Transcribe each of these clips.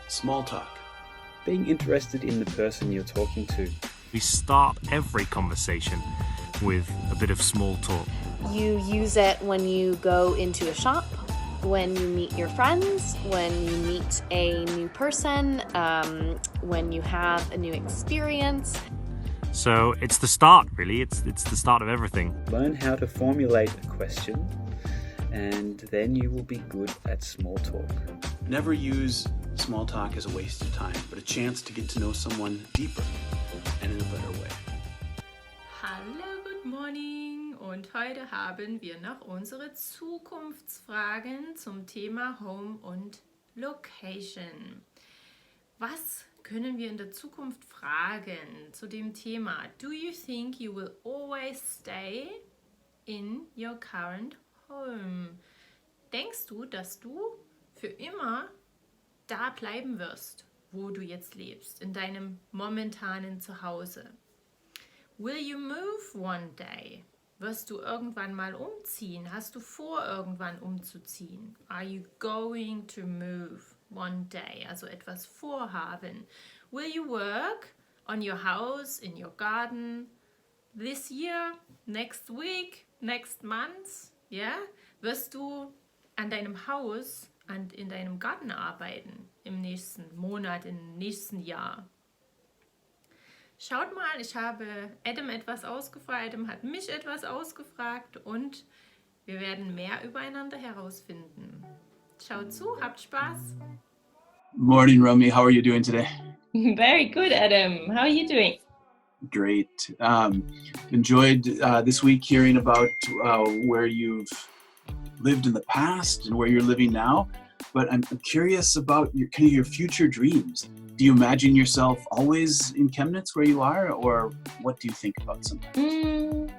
Small talk. Being interested in the person you're talking to. We start every conversation with a bit of small talk. You use it when you go into a shop, when you meet your friends, when you meet a new person, when you have a new experience. So it's the start, really. It's the start of everything. Learn how to formulate a question, and then you will be good at small talk. Never use small talk as a waste of time, but a chance to get to know someone deeper and in a better way. Hallo, good morning. Und heute haben wir noch unsere Zukunftsfragen zum Thema Home und Location. Was können wir in der Zukunft fragen zu dem Thema? Do you think you will always stay in your current home? Denkst du, dass du für immer da bleiben wirst, wo du jetzt lebst, in deinem momentanen Zuhause? Will you move one day? Wirst du irgendwann mal umziehen? Hast du vor, irgendwann umzuziehen? Are you going to move one day? Also etwas vorhaben. Will you work on your house, in your garden this year, next week, next month? Yeah? Wirst du an deinem Haus und in deinem Garten arbeiten im nächsten Monat, im nächsten Jahr? Schaut mal, ich habe Adam etwas ausgefragt, Adam hat mich etwas ausgefragt und wir werden mehr übereinander herausfinden. Schaut zu, habt Spaß. Morning, Romy. How are you doing today? Very good, Adam. How are you doing? Great. Enjoyed this week hearing about where you've lived in the past and where you're living now. But I'm curious about your future dreams. Do you imagine yourself always in Chemnitz where you are, or what do you think about something?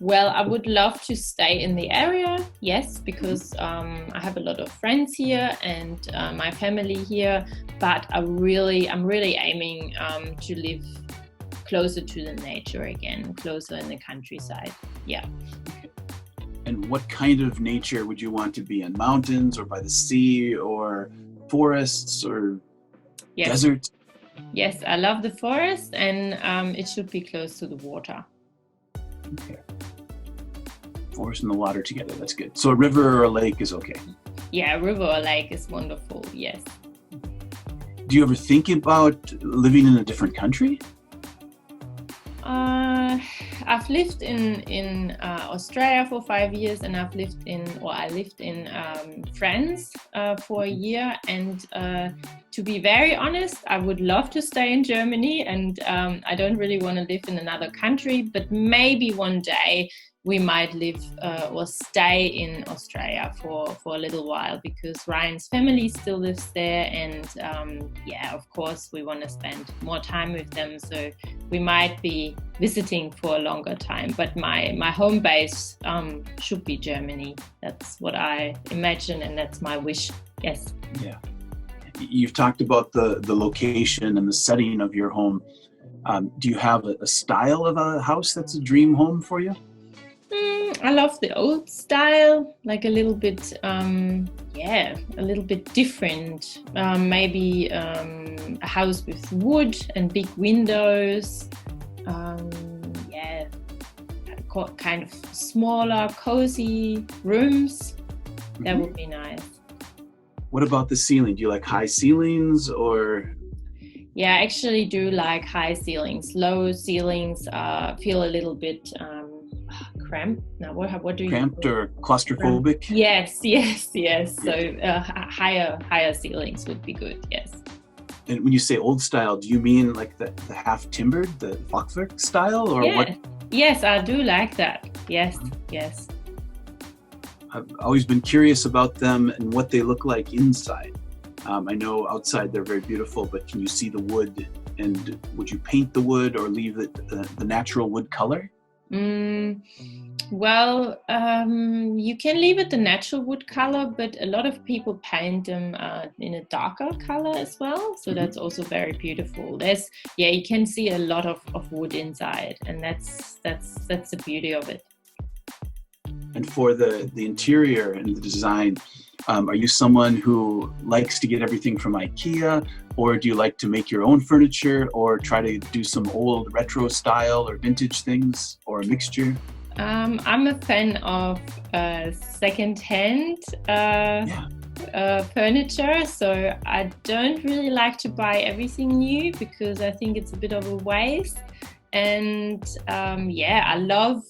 Well, I would love to stay in the area, yes, because I have a lot of friends here and my family here. But I'm really aiming to live closer to the nature again, closer in the countryside. Yeah. And what kind of nature would you want to be in? Mountains or by the sea or forests or desert? Yes, I love the forest and it should be close to the water. Okay. Forest and the water together, that's good. So a river or a lake is okay? Yeah, a river or lake is wonderful, yes. Do you ever think about living in a different country? I've lived in Australia for 5 years, and I lived in France for a year. And to be very honest, I would love to stay in Germany, and I don't really want to live in another country. But maybe one day we might live or stay in Australia for a little while, because Ryan's family still lives there, and of course we want to spend more time with them, so we might be visiting for a longer time. But my home base should be Germany. That's what I imagine, and that's my wish. Yes. Yeah. You've talked about the location and the setting of your home. Do you have a style of a house that's a dream home for you? I love the old style, like a little bit, different. Maybe a house with wood and big windows. Kind of smaller, cozy rooms. That would be nice. What about the ceiling? Do you like high ceilings or? Yeah, I actually do like high ceilings. Low ceilings feel a little bit cramped. Now, what do you? Cramped or claustrophobic? Yes. So higher ceilings would be good. Yes. And when you say old style, do you mean like the half timbered, the Fachwerk style, or what? Yes, I do like that. Yes. I've always been curious about them and what they look like inside. I know outside they're very beautiful, but can you see the wood? And would you paint the wood or leave it the natural wood color? Well, you can leave it the natural wood color, but a lot of people paint them in a darker color as well. So that's also very beautiful. You can see a lot of wood inside, and that's the beauty of it. And for the interior and the design, Are you someone who likes to get everything from IKEA, or do you like to make your own furniture, or try to do some old retro style or vintage things, or a mixture? I'm a fan of second-hand furniture, so I don't really like to buy everything new because I think it's a bit of a waste. And I love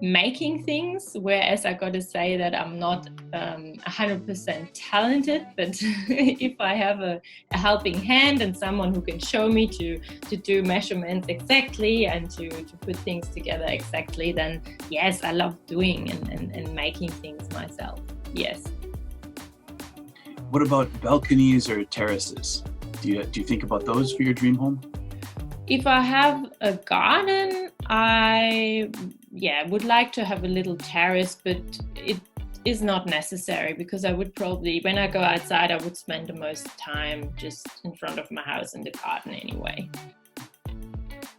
making things, whereas I gotta say that I'm not 100% talented, but if I have a helping hand and someone who can show me to do measurements exactly and to put things together exactly, then yes, I love doing and making things myself. Yes. What about balconies or terraces? Do you think about those for your dream home? If I have a garden, I would like to have a little terrace, but it is not necessary because I would probably, when I go outside, I would spend the most time just in front of my house in the garden anyway.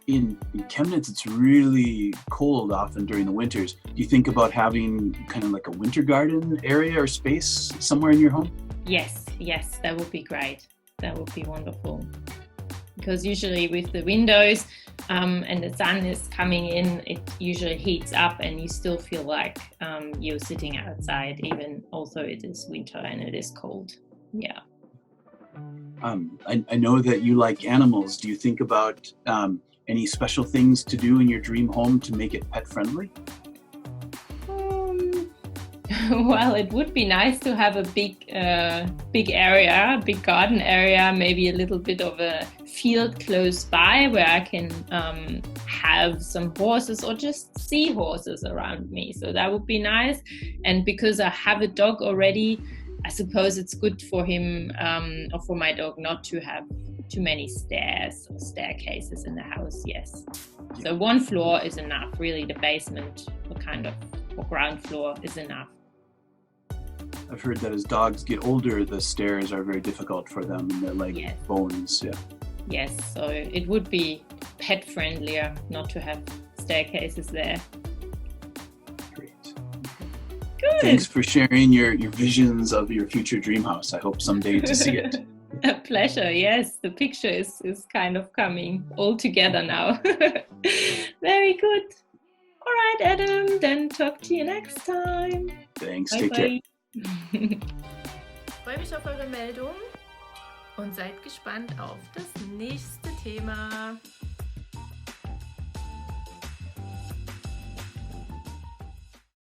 In Chemnitz, it's really cold often during the winters. Do you think about having kind of like a winter garden area or space somewhere in your home? Yes, that would be great. That would be wonderful. Because usually with the windows and the sun is coming in, it usually heats up and you still feel like you're sitting outside, even although it is winter and it is cold. Yeah. I know that you like animals. Do you think about any special things to do in your dream home to make it pet friendly? Well, it would be nice to have a big area, big garden area, maybe a little bit of a field close by where I can have some horses or just see horses around me. So that would be nice. And because I have a dog already, I suppose it's good for him or for my dog not to have too many stairs or staircases in the house. Yes. So one floor is enough. Really, the basement or ground floor is enough. I've heard that as dogs get older, the stairs are very difficult for them and their leg bones. Yeah. Yes, so it would be pet friendlier not to have staircases there. Great. Good. Thanks for sharing your visions of your future dream house. I hope someday to see it. A pleasure. Yes, the picture is kind of coming all together now. Very good. All right, Adam, then talk to you next time. Thanks. Bye Take care. bye. Freue mich auf eure Meldung und seid gespannt auf das nächste Thema.